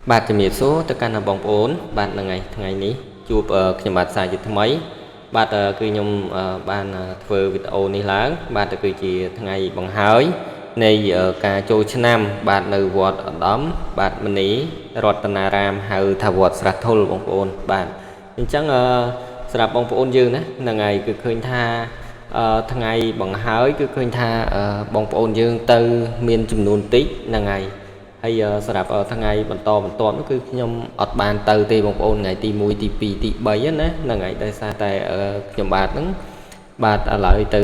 បាទជំរាបសួរទៅកាន់បងប្អូនបាទថ្ងៃនេះជួបខ្ញុំបាទសាជាថ្មីបាទគឺខ្ញុំបានធ្វើវីដេអូនេះឡើងបាទគឺជាថ្ងៃបង្ហើយនៃការចូលឆ្នាំបាទនៅវត្តឧត្តមបាទមនីរតនារាមហៅថាវត្តស្រះធុលបងប្អូនបាទអញ្ចឹងសម្រាប់បងប្អូនយើងណាហ្នឹងហើយគឺឃើញថាថ្ងៃបង្ហើយគឺឃើញថាបងប្អូនយើងទៅមានចំនួនតិចហ្នឹងហើយហើយសម្រាប់ថ្ងៃបន្តបន្ទាប់នោះគឺខ្ញុំអត់បានទៅទេបងប្អូនថ្ងៃទី1ទី2ទី3ណាហ្នឹងហើយដោយសារតែខ្ញុំបាទហ្នឹងបាទឥឡូវទៅ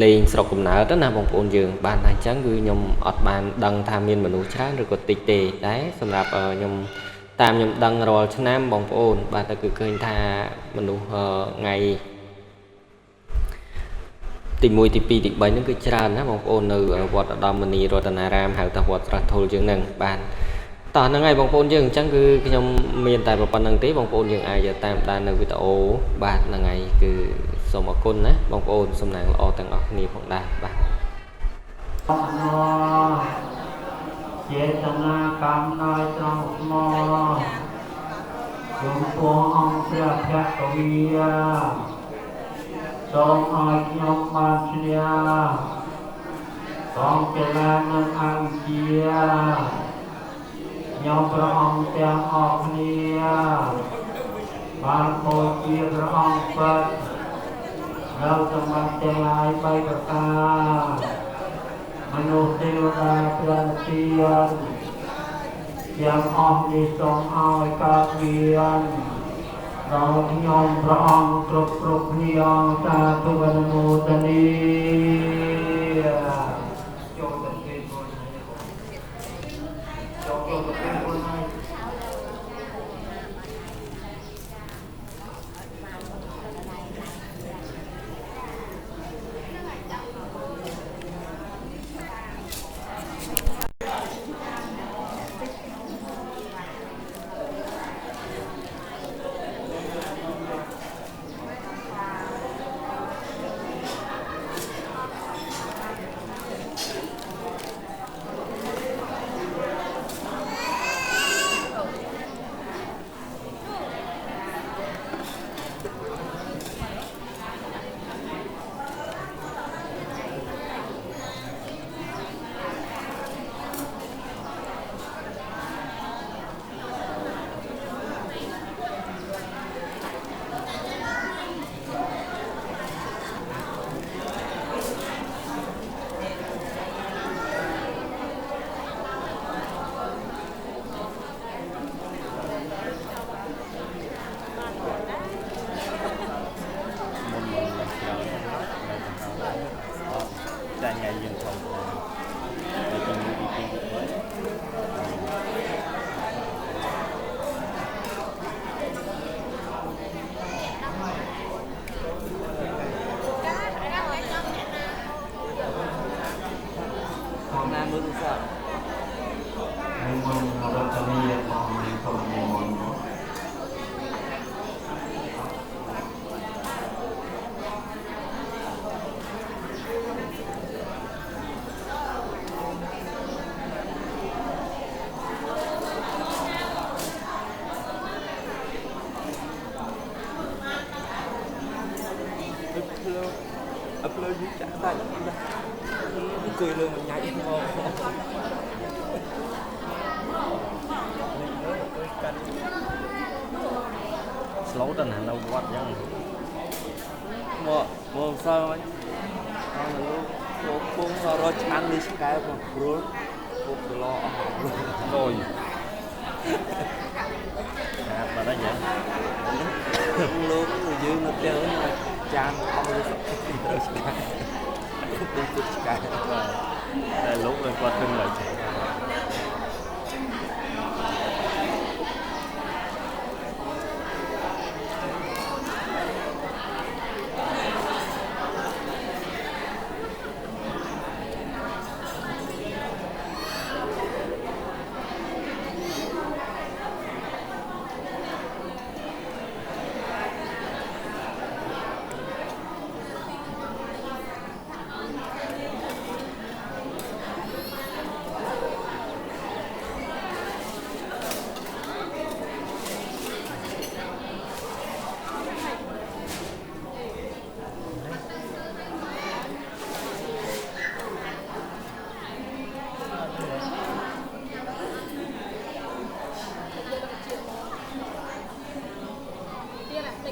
លេងស្រុកកំណើតណាបងប្អូនយើងបានតែអញ្ចឹងគឺខ្ញុំអត់បានដឹងថាមានមនុស្សច្រើនឬក៏តិចទេតែសម្រាប់ខ្ញុំតាមខ្ញុំដឹងរាល់ឆ្នាំបងប្អូនបាទគឺឃើញថាមនុស្សថ្ងៃទី1ទី2ទី3ហ្នឹងគឺច្រើនណាបងប្អូននៅវត្តឧត្តមមនីរតនារាមហៅថាវត្តស្រះធុលយើងហ្នឹងបាទតោះហ្នឹងហើយបងប្អូនយើងអញ្ចឹងគឺខ្ញុំមានតែប៉ុណ្្នឹងទេបងប្អូនយើងអាចតាមដាននៅវីដេអូបាទហ្នឹងហើយគឺសូមអរគុណណាបងប្អូនសំណាងល្អទាំងអស់គ្នាផងដែរបាទចេតនាកម្មដោយត្រង់ស្មោចំពោះអង្គព្រះភគវីសូមឲ្យខ្ញុំបានជ្រះអង្គចលានឹងអង្គជាខ្ញុំព្រះអង្គទាំងអស់គ្នាបានបូជាព្រះអង្គពិតនៅសម្បត្តិទាំងឡាយ3ប្រការមនុស្សទេវតាព្រះនិព្វានយ៉ាងអស់នេះសូមឲ្យកើតមានដល់ខ្ញុំព្រះអង្គគ្រប់គ្នាសាធុអនុមោទនីចូលទៅគេខ្លួនចូលទៅគេខ្លួនហើយupload you chẳng tại cười lương mình nhảy ngon slow tên hàng đâu quạt chứ mua sao anh cũng rồi ăn đi cái mà rồi cũng lo rồi mà đó vậy luôn người dương nó chơi chan không được cái lúc lên qua thân lại